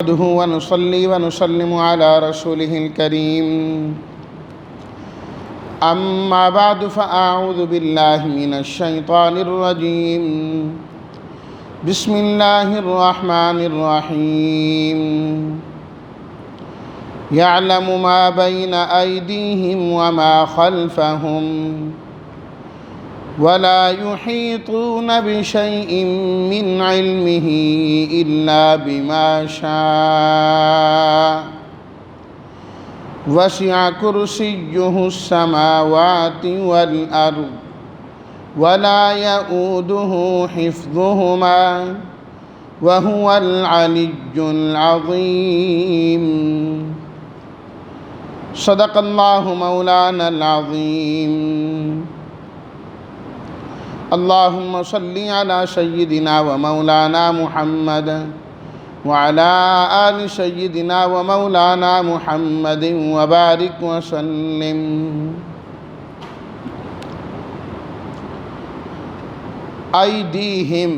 نحمده ونصلي ونسلم على رسوله الكريم أما بعد فأعوذ بالله من الشيطان الرجيم بسم الله الرحمن الرحيم يعلم ما بين أيديهم وما خلفهم ولا يحيطون بشيء من علمه إلا بما شاء وسع كرسيه السماوات والأرض ولا يؤوده حفظهما وهو العلي العظيم صدق الله مولانا العظيم اللهم صل على سيدنا ومولانا محمد وعلى آل سيدنا ومولانا محمد وبارك وسلم ایدیہم،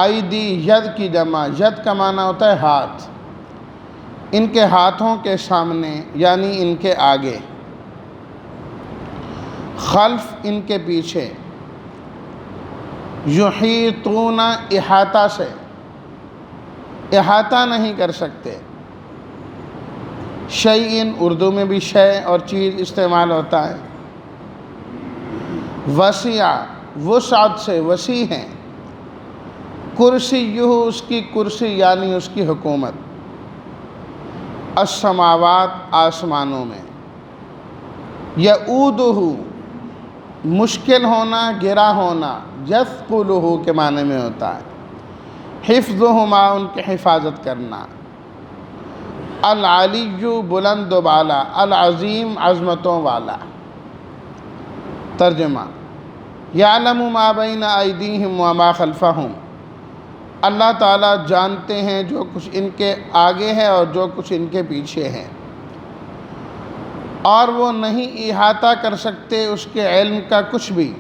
ایدی ید کی جمع، ید کا معنی ہوتا ہے ہاتھ، ان کے ہاتھوں کے سامنے یعنی ان کے آگے، خلف ان کے پیچھے، یحیطون احاطہ سے، احاطہ نہیں کر سکتے، شیئن اردو میں بھی شے اور چیز استعمال ہوتا ہے، وسیع وسعت سے وسیع ہیں، کرسیہ اس کی کرسی یعنی اس کی حکومت، السماوات آسمانوں میں، یعودہ مشکل ہونا گرا ہونا، یثقلہ کے معنی میں ہوتا ہے، حفظہما ان کی حفاظت کرنا، العلی بلند و بالا، العظیم عظمتوں والا۔ ترجمہ: یعلم ما بین ایدیہم وما خلفہم، اللہ تعالیٰ جانتے ہیں جو کچھ ان کے آگے ہے اور جو کچھ ان کے پیچھے ہے، اور وہ نہیں احاطہ کر سکتے اس کے علم کا کچھ بھی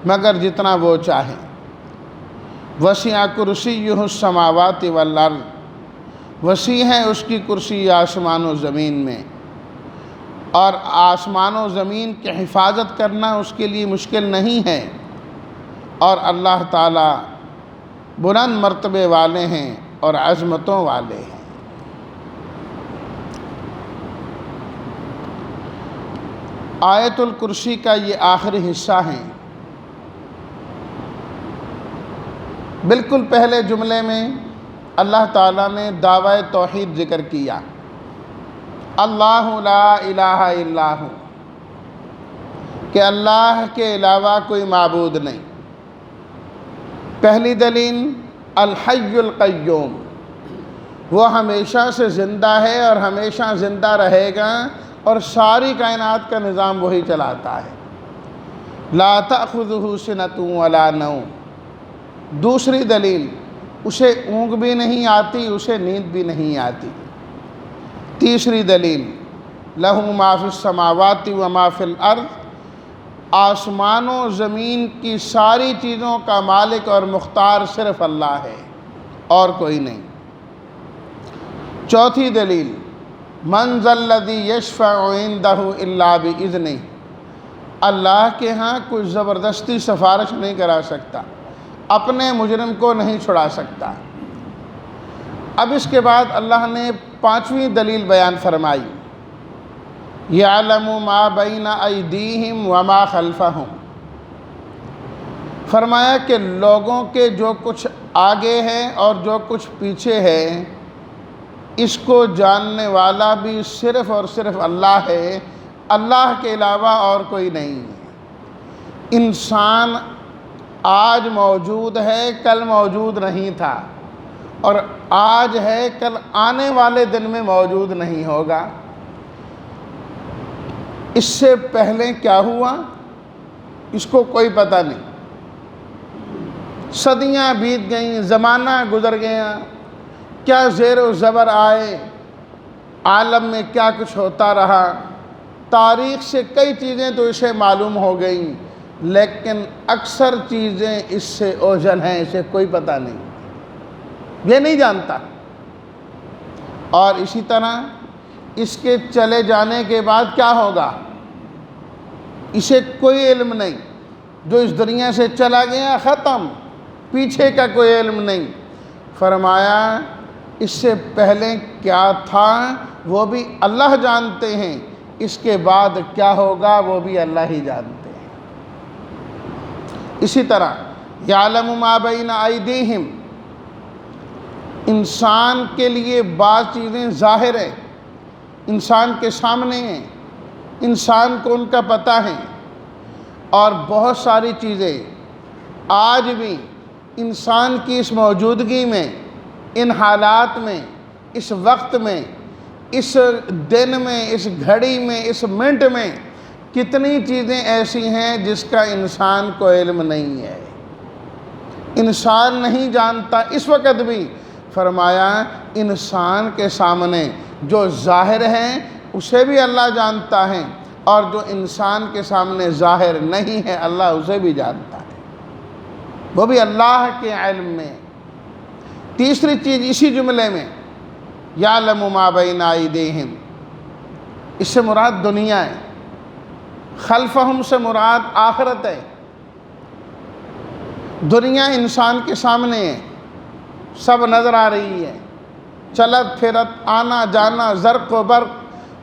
مگر جتنا وہ چاہیں۔ وسع کرسیہ السماوات والارض، وسیع ہے اس کی کرسی آسمان و زمین میں، اور آسمان و زمین کی حفاظت کرنا اس کے لیے مشکل نہیں ہے، اور اللہ تعالیٰ بلند مرتبے والے ہیں اور عظمتوں والے ہیں۔ آیت الکرسی کا یہ آخری حصہ ہے۔ بالکل پہلے جملے میں اللہ تعالیٰ نے دعوی توحید ذکر کیا، اللہ لا الہ الا ہو، کہ اللہ کے علاوہ کوئی معبود نہیں۔ پہلی دلیل الحی القیوم، وہ ہمیشہ سے زندہ ہے اور ہمیشہ زندہ رہے گا، اور ساری کائنات کا نظام وہی چلاتا ہے۔ لا تأخذہ سنۃ ولا نوم۔ دوسری دلیل اسے اونگ بھی نہیں آتی، اسے نیند بھی نہیں آتی۔ تیسری دلیل لہ ما فی السماوات وما فی الارض، آسمان و زمین کی ساری چیزوں کا مالک اور مختار صرف اللہ ہے اور کوئی نہیں۔ چوتھی دلیل من ذا الذی یشفع عندہ الا باذنہ، اللہ کے ہاں کوئی زبردستی سفارش نہیں کرا سکتا، اپنے مجرم کو نہیں چھڑا سکتا۔ اب اس کے بعد اللہ نے پانچویں دلیل بیان فرمائی، یعلم ما بین ایدیہم وما خلفہم، فرمایا کہ لوگوں کے جو کچھ آگے ہے اور جو کچھ پیچھے ہے، اس کو جاننے والا بھی صرف اور صرف اللہ ہے، اللہ کے علاوہ اور کوئی نہیں۔ انسان آج موجود ہے، کل موجود نہیں تھا، اور آج ہے کل آنے والے دن میں موجود نہیں ہوگا۔ اس سے پہلے کیا ہوا اس کو کوئی پتہ نہیں، صدیاں بیت گئیں، زمانہ گزر گیا، کیا زیر و زبر آئے، عالم میں کیا کچھ ہوتا رہا، تاریخ سے کئی چیزیں تو اسے معلوم ہو گئیں، لیکن اکثر چیزیں اس سے اوجھل ہیں، اسے کوئی پتہ نہیں، یہ نہیں جانتا۔ اور اسی طرح اس کے چلے جانے کے بعد کیا ہوگا، اسے کوئی علم نہیں، جو اس دنیا سے چلا گیا ختم، پیچھے کا کوئی علم نہیں۔ فرمایا اس سے پہلے کیا تھا وہ بھی اللہ جانتے ہیں، اس کے بعد کیا ہوگا وہ بھی اللہ ہی جانتے ہیں۔ اسی طرح یعلم ما بین ایدیہم، انسان کے لیے بعض چیزیں ظاہر ہیں، انسان کے سامنے ہیں، انسان کو ان کا پتہ ہے، اور بہت ساری چیزیں آج بھی انسان کی اس موجودگی میں، ان حالات میں، اس وقت میں، اس دن میں، اس گھڑی میں، اس منٹ میں کتنی چیزیں ایسی ہیں جس کا انسان کو علم نہیں ہے، انسان نہیں جانتا اس وقت بھی۔ فرمایا انسان کے سامنے جو ظاہر ہیں اسے بھی اللہ جانتا ہے، اور جو انسان کے سامنے ظاہر نہیں ہے اللہ اسے بھی جانتا ہے، وہ بھی اللہ کے علم میں۔ تیسری چیز اسی جملے میں یعلم ما بین ایدیہم، اس سے مراد دنیا ہے، خلفہم سے مراد آخرت ہے۔ دنیا انسان کے سامنے ہے، سب نظر آ رہی ہے، چلت پھرت، آنا جانا، زرق و برق،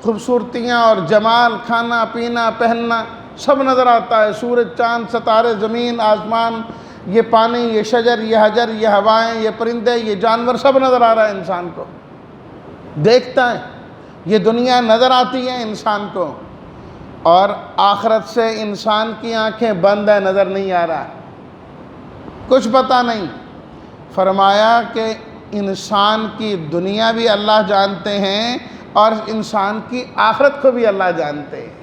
خوبصورتیاں اور جمال، کھانا پینا پہننا سب نظر آتا ہے، سورج چاند ستارے زمین آسمان، یہ پانی، یہ شجر، یہ حجر، یہ ہوائیں، یہ پرندے، یہ جانور، سب نظر آ رہا ہے انسان کو، دیکھتا ہے، یہ دنیا نظر آتی ہے انسان کو۔ اور آخرت سے انسان کی آنکھیں بند ہیں، نظر نہیں آ رہا، کچھ پتہ نہیں۔ فرمایا کہ انسان کی دنیا بھی اللہ جانتے ہیں اور انسان کی آخرت کو بھی اللہ جانتے ہیں۔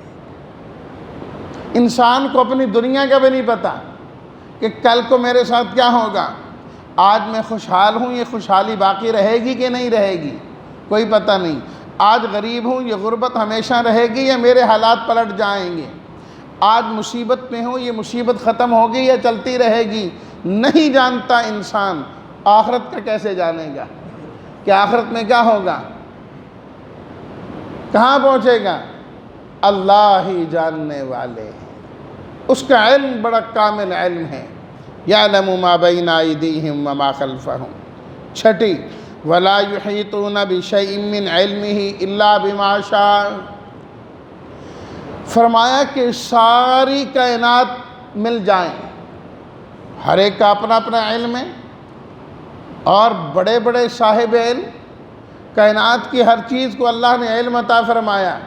انسان کو اپنی دنیا کا بھی نہیں پتہ کہ کل کو میرے ساتھ کیا ہوگا، آج میں خوشحال ہوں، یہ خوشحالی باقی رہے گی کہ نہیں رہے گی، کوئی پتہ نہیں۔ آج غریب ہوں، یہ غربت ہمیشہ رہے گی یا میرے حالات پلٹ جائیں گے۔ آج مصیبت میں ہوں، یہ مصیبت ختم ہوگی یا چلتی رہے گی، نہیں جانتا انسان۔ آخرت کا کیسے جانے گا کہ آخرت میں کیا ہوگا، کہاں پہنچے گا؟ اللہ ہی جاننے والے ہیں، اس کا علم بڑا کامل علم ہے۔ یعلم ما بین ایدیہم وما خلفہم۔ چھٹی ولا یحیطون بشیء من علمہ الا بما شاء۔ فرمایا کہ ساری کائنات مل جائیں، ہر ایک کا اپنا اپنا علم ہے، اور بڑے بڑے صاحب علم، کائنات کی ہر چیز کو اللہ نے علم عطا فرمایا۔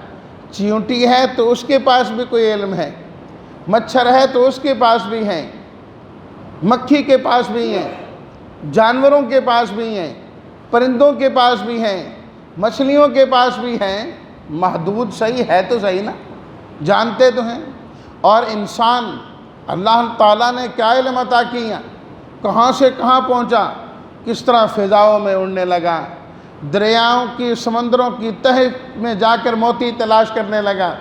چیونٹی ہے تو اس کے پاس بھی کوئی علم ہے، مچھر ہے تو اس کے پاس بھی ہے، مکھی کے پاس بھی ہیں، جانوروں کے پاس بھی ہیں، پرندوں کے پاس بھی ہیں، مچھلیوں کے پاس بھی ہیں، محدود صحیح ہے تو صحیح نا، جانتے تو ہیں۔ اور انسان اللہ تعالیٰ نے کیا علم عطا کیا، کہاں سے کہاں پہنچا، کس طرح فضاؤں میں اڑنے لگا، دریاؤں کی، سمندروں کی تہ میں جا کر موتی تلاش کرنے لگا،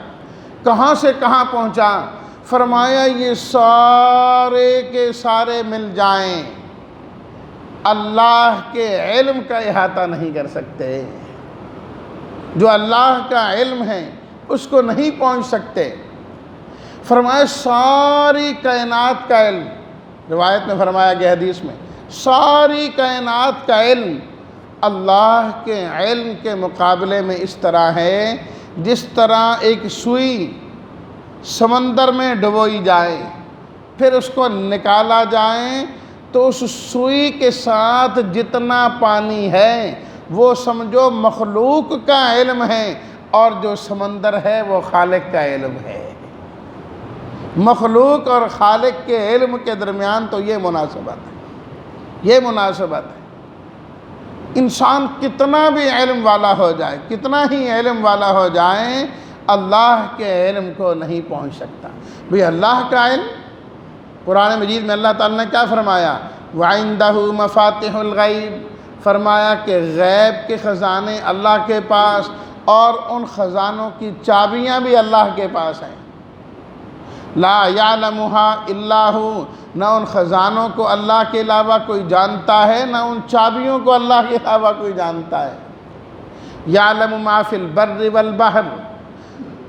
کہاں سے کہاں پہنچا۔ فرمایا یہ سارے کے سارے مل جائیں، اللہ کے علم کا احاطہ نہیں کر سکتے، جو اللہ کا علم ہے اس کو نہیں پہنچ سکتے۔ فرمایا ساری کائنات کا علم، روایت میں فرمایا گیا حدیث میں، ساری کائنات کا علم اللہ کے علم کے مقابلے میں اس طرح ہے جس طرح ایک سوئی سمندر میں ڈبوئی جائے، پھر اس کو نکالا جائے تو اس سوئی کے ساتھ جتنا پانی ہے وہ سمجھو مخلوق کا علم ہے، اور جو سمندر ہے وہ خالق کا علم ہے۔ مخلوق اور خالق کے علم کے درمیان تو یہ مناسبت ہے، یہ مناسبت ہے۔ انسان کتنا بھی علم والا ہو جائے، کتنا ہی علم والا ہو جائے، اللہ کے علم کو نہیں پہنچ سکتا۔ بھئی اللہ کا علم، قرآن مجید میں اللہ تعالیٰ نے کیا فرمایا؟ وَعِندَهُ مَفَاتِحُ الْغَيْبِ، فرمایا کہ غیب کے خزانے اللہ کے پاس، اور ان خزانوں کی چابیاں بھی اللہ کے پاس ہیں۔ لا يعلمها الا هو، نہ ان خزانوں کو اللہ کے علاوہ کوئی جانتا ہے، نہ ان چابیوں کو اللہ کے علاوہ کوئی جانتا ہے۔ یعلم ما فی البر والبحر،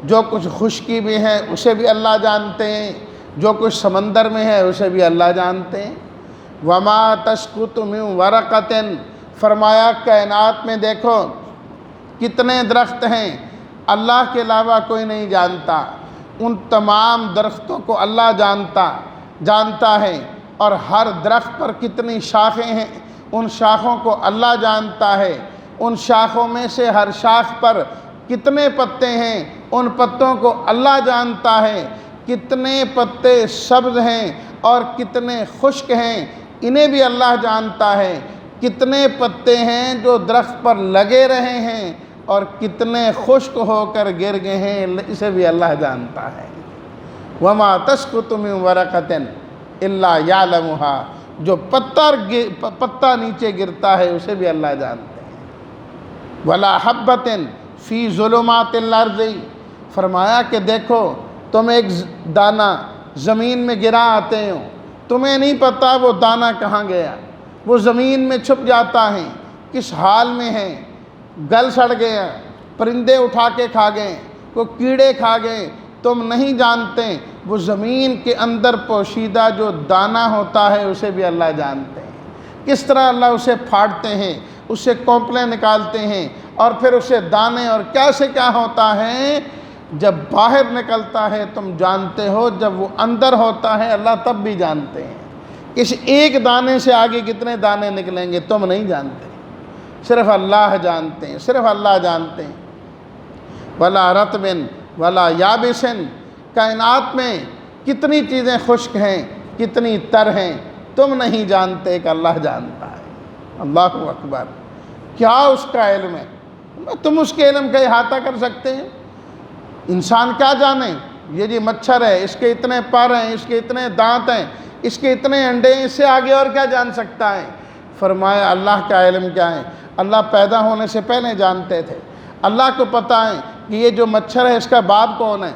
جو کچھ خشکی میں ہے اسے بھی اللہ جانتے ہیں، جو کچھ سمندر میں ہے اسے بھی اللہ جانتے ہیں۔ وما تسقط من ورقۃ، فرمایا کائنات میں دیکھو کتنے درخت ہیں، اللہ کے علاوہ کوئی نہیں جانتا، ان تمام درختوں کو اللہ جانتا ہے، اور ہر درخت پر کتنی شاخیں ہیں ان شاخوں کو اللہ جانتا ہے، ان شاخوں میں سے ہر شاخ پر کتنے پتے ہیں ان پتوں کو اللہ جانتا ہے، کتنے پتے سبز ہیں اور کتنے خشک ہیں انہیں بھی اللہ جانتا ہے، کتنے پتے ہیں جو درخت پر لگے رہے ہیں اور کتنے خشک ہو کر گر گئے ہیں اسے بھی اللہ جانتا ہے۔ وما تسقط من ورقۃ الا یعلمھا، جو پتا نیچے گرتا ہے اسے بھی اللہ جانتے ہیں۔ ولا حبۃ فی ظلمات الارض، فرمایا کہ دیکھو تم ایک دانہ زمین میں گرا آتے ہو، تمہیں نہیں پتہ وہ دانہ کہاں گیا، وہ زمین میں چھپ جاتا ہے، کس حال میں ہے، گل سڑ گیا، پرندے اٹھا کے کھا گئے، کوئی کیڑے کھا گئے، تم نہیں جانتے۔ وہ زمین کے اندر پوشیدہ جو دانہ ہوتا ہے اسے بھی اللہ جانتے ہیں، کس طرح اللہ اسے پھاڑتے ہیں، اس سے کونپلیں نکالتے ہیں، اور پھر اسے دانے اور کیا سے کیا ہوتا ہے، جب باہر نکلتا ہے تم جانتے ہو، جب وہ اندر ہوتا ہے اللہ تب بھی جانتے ہیں۔ اس ایک دانے سے آگے کتنے دانے نکلیں گے تم نہیں جانتے، صرف اللہ جانتے ہیں، صرف اللہ جانتے ہیں۔ ولا رطب ولا یابس، کائنات میں کتنی چیزیں خشک ہیں کتنی تر ہیں تم نہیں جانتے کہ اللہ جانتا ہے۔ اللہ اکبر، کیا اس کا علم ہے، تم اس کے علم کا احاطہ کر سکتے ہیں؟ انسان کیا جانے، یہ جی مچھر ہے، اس کے اتنے پر ہیں، اس کے اتنے دانت ہیں، اس کے اتنے انڈے ہیں، اس سے آگے اور کیا جان سکتا ہے؟ فرمایا اللہ کا علم کیا ہے، اللہ پیدا ہونے سے پہلے جانتے تھے، اللہ کو پتہ ہے کہ یہ جو مچھر ہے اس کا باپ کون ہے،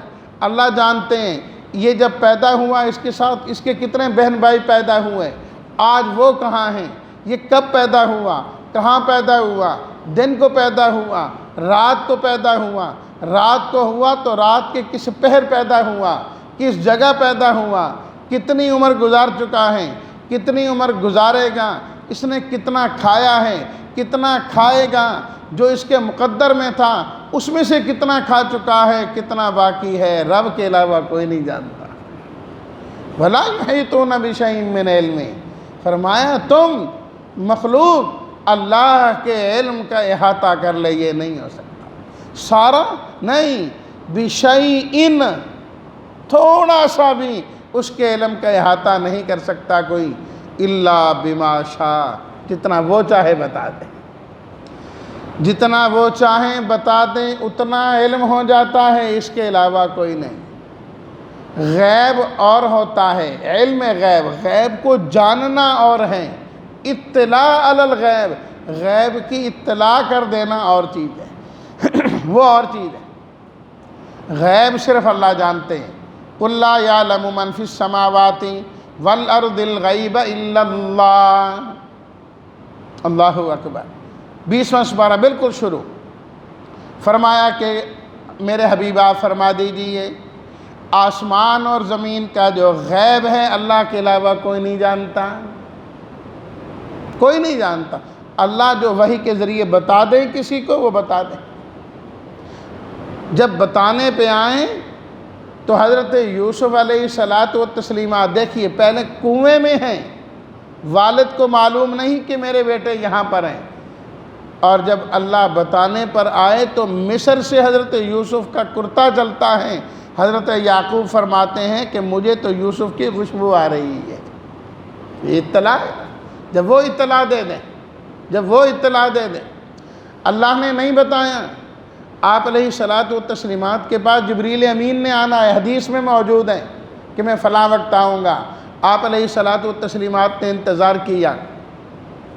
اللہ جانتے ہیں یہ جب پیدا ہوا اس کے ساتھ اس کے کتنے بہن بھائی پیدا ہوئے، آج وہ کہاں ہیں، یہ کب پیدا ہوا، کہاں پیدا ہوا، دن کو پیدا ہوا، رات کو پیدا ہوا، رات کو ہوا تو رات کے کس پہر پیدا ہوا، کس جگہ پیدا ہوا، کتنی عمر گزار چکا ہے، کتنی عمر گزارے گا، اس نے کتنا کھایا ہے، کتنا کھائے گا، جو اس کے مقدر میں تھا اس میں سے کتنا کھا چکا ہے، کتنا باقی ہے، رب کے علاوہ کوئی نہیں جانتا۔ وَلَا يُحِيطُونَ بِشَيْءٍ مِّنْ عِلْمِهِ، فرمایا تم مخلوق اللہ کے علم کا احاطہ کر لے یہ نہیں ہو سکتا، سارا نہیں، بِشَيْءٍ تھوڑا سا بھی اس کے علم کا احاطہ نہیں کر سکتا کوئی، إِلَّا بِمَا شَاءَ، جتنا وہ چاہے بتا دیں، جتنا وہ چاہیں بتا دیں اتنا علم ہو جاتا ہے، اس کے علاوہ کوئی نہیں۔ غیب اور ہوتا ہے، علم غیب، غیب کو جاننا اور ہے، اطلاع علی الغیب، غیب کی اطلاع کر دینا اور چیز ہے، وہ اور چیز ہے۔ غیب صرف اللہ جانتے ہیں، قُلْ لَا يَعْلَمُ مَنْ فِي السَّمَاوَاتِ وَالْأَرْضِ الْغَيْبَ إِلَّا اللَّهُ۔ اللہ اکبر، 20واں سپارہ بالکل شروع، فرمایا کہ میرے حبیب آپ فرما دیجئے آسمان اور زمین کا جو غیب ہے اللہ کے علاوہ کوئی نہیں جانتا، کوئی نہیں جانتا۔ اللہ جو وحی کے ذریعے بتا دیں کسی کو وہ بتا دیں، جب بتانے پہ آئیں تو حضرت یوسف علیہ الصلاۃ والتسلیمات دیکھیے پہلے کنویں میں ہیں، والد کو معلوم نہیں کہ میرے بیٹے یہاں پر ہیں، اور جب اللہ بتانے پر آئے تو مصر سے حضرت یوسف کا کرتا چلتا ہے، حضرت یعقوب فرماتے ہیں کہ مجھے تو یوسف کی خوشبو آ رہی ہے، یہ اطلاع ہے، جب وہ اطلاع دے دیں، جب وہ اطلاع دے دیں۔ اللہ نے نہیں بتایا، آپ علیہ الصلاۃ والتسلیمات کے پاس جبریل امین نے آنا ہے، حدیث میں موجود ہے کہ میں فلاں وقت آؤں گا، آپ علیہ الصلاۃ والتسلیمات نے انتظار کیا،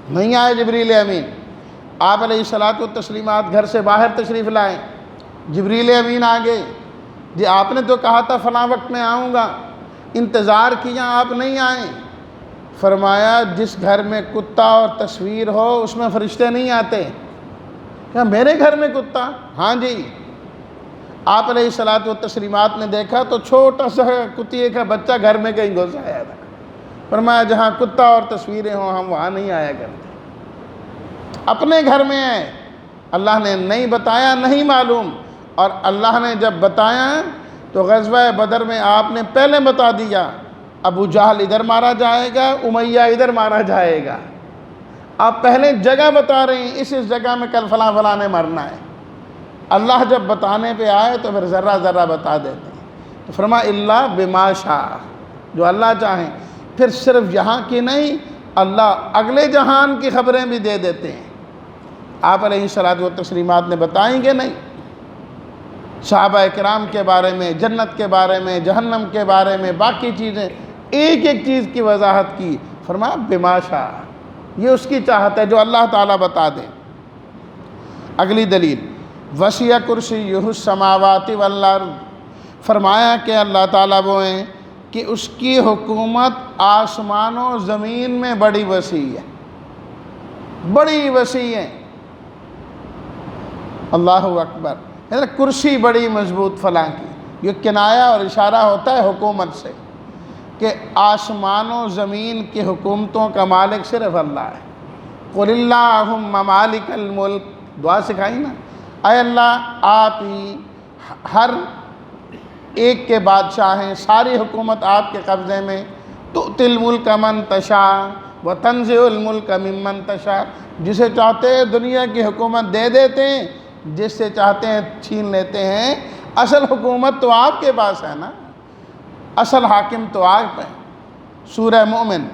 نہیں آئے جبریل امین، آپ علیہ الصلاۃ والتسلیمات گھر سے باہر تشریف لائیں، جبریل امین آگے، جی آپ نے تو کہا تھا فلاں وقت میں آؤں گا، انتظار کیا آپ نہیں آئیں، فرمایا جس گھر میں کتا اور تصویر ہو اس میں فرشتے نہیں آتے، کہا میرے گھر میں کتا؟ ہاں جی۔ آپ علیہ الصلوۃ والتسلیمات نے دیکھا تو چھوٹا سا کتیے کا بچہ گھر میں کہیں گھس آیا تھا۔ فرمایا جہاں کتا اور تصویریں ہوں ہم وہاں نہیں آیا کرتے، اپنے گھر میں ہے۔ اللہ نے نہیں بتایا، نہیں معلوم، اور اللہ نے جب بتایا تو غزوہ بدر میں آپ نے پہلے بتا دیا، ابو جہل ادھر مارا جائے گا، امیہ ادھر مارا جائے گا۔ آپ پہلے جگہ بتا رہے ہیں، اس جگہ میں کل فلاں فلاں نے مرنا ہے۔ اللہ جب بتانے پہ آئے تو پھر ذرہ ذرہ بتا دیتے ہیں۔ تو فرمایا اللہ بما شاء، جو اللہ چاہیں۔ پھر صرف یہاں کی نہیں، اللہ اگلے جہان کی خبریں بھی دے دیتے ہیں۔ آپ علیہ الصلوۃ والتسلیمات نے بتائیں گے نہیں؟ صحابہ کرام کے بارے میں، جنت کے بارے میں، جہنم کے بارے میں، باقی چیزیں، ایک ایک چیز کی وضاحت کی۔ فرمایا بما شاء، یہ اس کی چاہت ہے جو اللہ تعالیٰ بتا دیں۔ اگلی دلیل، وسیع کرسیہ السماوات والارض، فرمایا کہ اللہ تعالیٰ وہ ہیں کہ اس کی حکومت آسمان و زمین میں بڑی وسیع ہے، بڑی وسیع ہے۔ اللہ اکبر، کرسی بڑی مضبوط فلاں کی، یہ کنایہ اور اشارہ ہوتا ہے حکومت سے، کہ آسمان و زمین کی حکومتوں کا مالک صرف اللہ ہے۔ قل اللہم مالک الملک، دعا سکھائی نا، اے اللہ آپ ہی ہر ایک کے بادشاہ ہیں، ساری حکومت آپ کے قبضے میں۔ تؤتی الملک من تشاء وتنزع الملک ممن تشاء، جسے چاہتے ہیں دنیا کی حکومت دے دیتے ہیں، جس سے چاہتے ہیں چھین لیتے ہیں۔ اصل حکومت تو آپ کے پاس ہے نا، اصل حاکم تو آپ ہیں۔ سورہ مومن،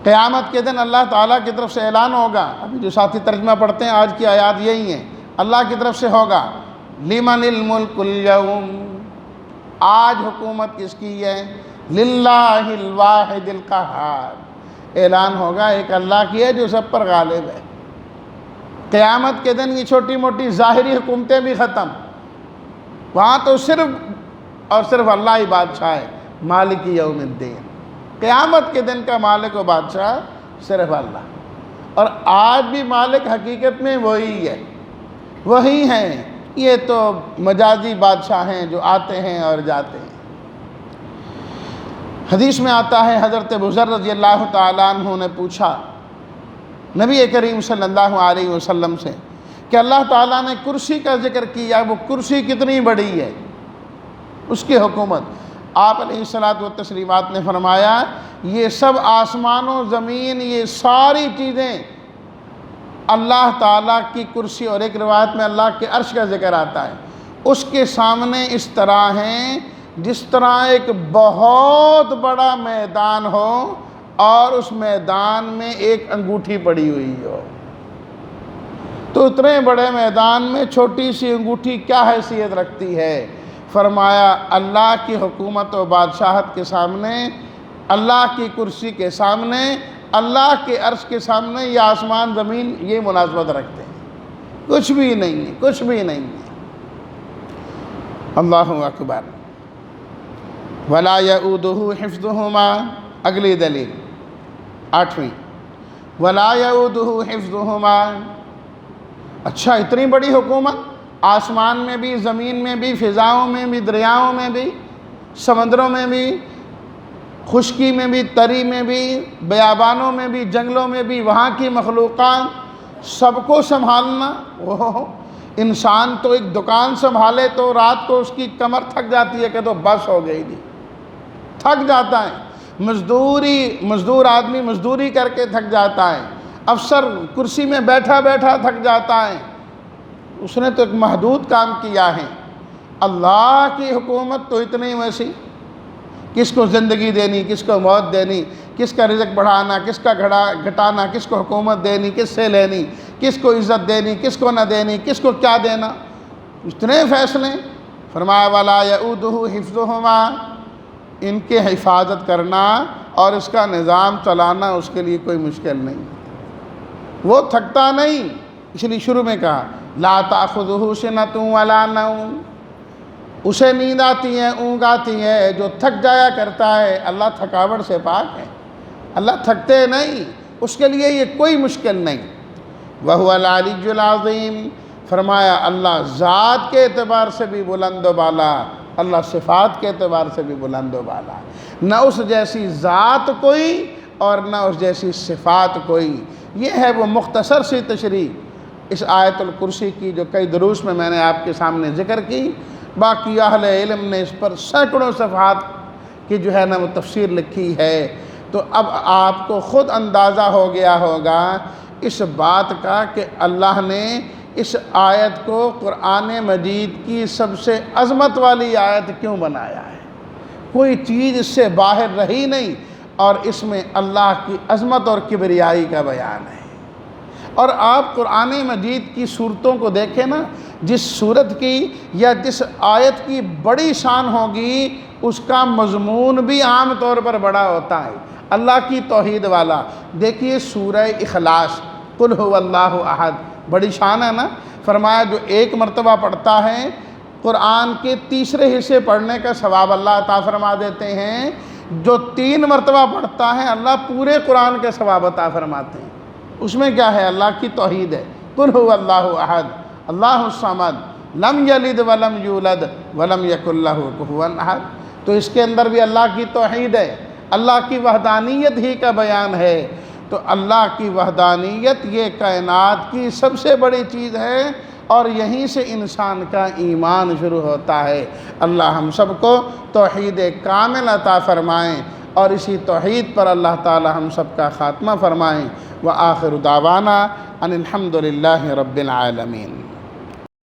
قیامت کے دن اللہ تعالیٰ کی طرف سے اعلان ہوگا، ابھی جو ساتھی ترجمہ پڑھتے ہیں آج کی آیات یہی ہیں، اللہ کی طرف سے ہوگا لمن الملک اليوم، آج حکومت کس کی ہے؟ للہ الواحد القہار، اعلان ہوگا ایک اللہ کی ہے جو سب پر غالب ہے۔ قیامت کے دن یہ چھوٹی موٹی ظاہری حکومتیں بھی ختم، وہاں تو صرف اور صرف اللہ ہی بادشاہ ہے، مالک یوم الدین۔ قیامت کے دن کا مالک و بادشاہ صرف اللہ، اور آج بھی مالک حقیقت میں وہی ہے، وہی ہیں۔ یہ تو مجازی بادشاہ ہیں جو آتے ہیں اور جاتے ہیں۔ حدیث میں آتا ہے حضرت ابو ذر رضی اللہ تعالیٰ عنہ نے پوچھا نبی کریم صلی اللہ علیہ وسلم سے کہ اللہ تعالیٰ نے کرسی کا ذکر کیا، وہ کرسی کتنی بڑی ہے، اس کی حکومت؟ آپ علیہ الصلوۃ والتسلیمات نے فرمایا یہ سب آسمان و زمین، یہ ساری چیزیں اللہ تعالیٰ کی کرسی، اور ایک روایت میں اللہ کے عرش کا ذکر آتا ہے، اس کے سامنے اس طرح ہیں جس طرح ایک بہت بڑا میدان ہو اور اس میدان میں ایک انگوٹھی پڑی ہوئی ہو۔ تو اتنے بڑے میدان میں چھوٹی سی انگوٹھی کیا حیثیت رکھتی ہے؟ فرمایا اللہ کی حکومت و بادشاہت کے سامنے، اللہ کی کرسی کے سامنے، اللہ کے عرش کے سامنے یہ آسمان زمین یہ مناسبت رکھتے ہیں، کچھ بھی نہیں ہے، کچھ بھی نہیں ہے۔ اللہ اکبر۔ ولا یؤودہ حفظہما، اگلی دلیل 8ویں، ولا یؤودہ حفظہما۔ اچھا، اتنی بڑی حکومت، آسمان میں بھی، زمین میں بھی، فضاؤں میں بھی، دریاؤں میں بھی، سمندروں میں بھی، خشکی میں بھی، تری میں بھی، بیابانوں میں بھی، جنگلوں میں بھی، وہاں کی مخلوقات سب کو سنبھالنا۔ وہ انسان تو ایک دکان سنبھالے تو رات کو اس کی کمر تھک جاتی ہے کہ تو بس ہو گئی تھی، تھک جاتا ہے۔ مزدور آدمی مزدوری کر کے تھک جاتا ہے، افسر کرسی میں بیٹھا بیٹھا تھک جاتا ہے، اس نے تو ایک محدود کام کیا ہے۔ اللہ کی حکومت تو اتنی وسیع، کس کو زندگی دینی، کس کو موت دینی، کس کا رزق بڑھانا، کس کا گھٹانا، کس کو حکومت دینی، کس سے لینی، کس کو عزت دینی، کس کو نہ دینی، کس کو کیا دینا، اتنے فیصلے۔ فرمایا ولا یؤودہ حفظہما، ان کے حفاظت کرنا اور اس کا نظام چلانا اس کے لیے کوئی مشکل نہیں، وہ تھکتا نہیں۔ اس لیے شروع میں کہا لا تأخذہ سنۃ ولا نوم، اسے نیند آتی ہے، اونگ آتی ہے، جو تھک جایا کرتا ہے۔ اللہ تھکاوٹ سے پاک ہے، اللہ تھکتے نہیں، اس کے لیے یہ کوئی مشکل نہیں۔ وَهُوَ الْعَلِيُّ الْعَظِيمُ، فرمایا اللہ ذات کے اعتبار سے بھی بلند و بالا، اللہ صفات کے اعتبار سے بھی بلند و بالا، نہ اس جیسی ذات کوئی اور نہ اس جیسی صفات کوئی۔ یہ ہے وہ مختصر سی تشریح اس آیت الکرسی کی جو کئی دروس میں نے آپ کے سامنے ذکر کی۔ باقی اہل علم نے اس پر سینکڑوں صفحات کی جو ہے نا وہ تفسیر لکھی ہے۔ تو اب آپ کو خود اندازہ ہو گیا ہوگا اس بات کا کہ اللہ نے اس آیت کو قرآن مجید کی سب سے عظمت والی آیت کیوں بنایا ہے۔ کوئی چیز اس سے باہر رہی نہیں، اور اس میں اللہ کی عظمت اور کبریائی کا بیان ہے۔ اور آپ قرآن مجید کی صورتوں کو دیکھیں نا، جس صورت کی یا جس آیت کی بڑی شان ہوگی اس کا مضمون بھی عام طور پر بڑا ہوتا ہے، اللہ کی توحید والا۔ دیکھیے سورہ اخلاص، قل هو اللہ احد، بڑی شان ہے نا۔ فرمایا جو ایک مرتبہ پڑھتا ہے قرآن کے تیسرے حصے پڑھنے کا ثواب اللہ عطا فرما دیتے ہیں، جو 3 مرتبہ پڑھتا ہے اللہ پورے قرآن کے ثواب عطا فرماتے ہیں۔ اس میں کیا ہے؟ اللہ کی توحید ہے۔ قل هو اللہ احد اللہ الصمد لم یلد ولم یولد ولم یکن لہ کفوا احد۔ تو اس کے اندر بھی اللہ کی توحید ہے، اللہ کی وحدانیت ہی کا بیان ہے۔ تو اللہ کی وحدانیت یہ کائنات کی سب سے بڑی چیز ہے، اور یہیں سے انسان کا ایمان شروع ہوتا ہے۔ اللہ ہم سب کو توحید کامل عطا فرمائیں، اور اسی توحید پر اللہ تعالی ہم سب کا خاتمہ فرمائیں۔ وآخر دعوانا ان الحمد للہ رب العالمین۔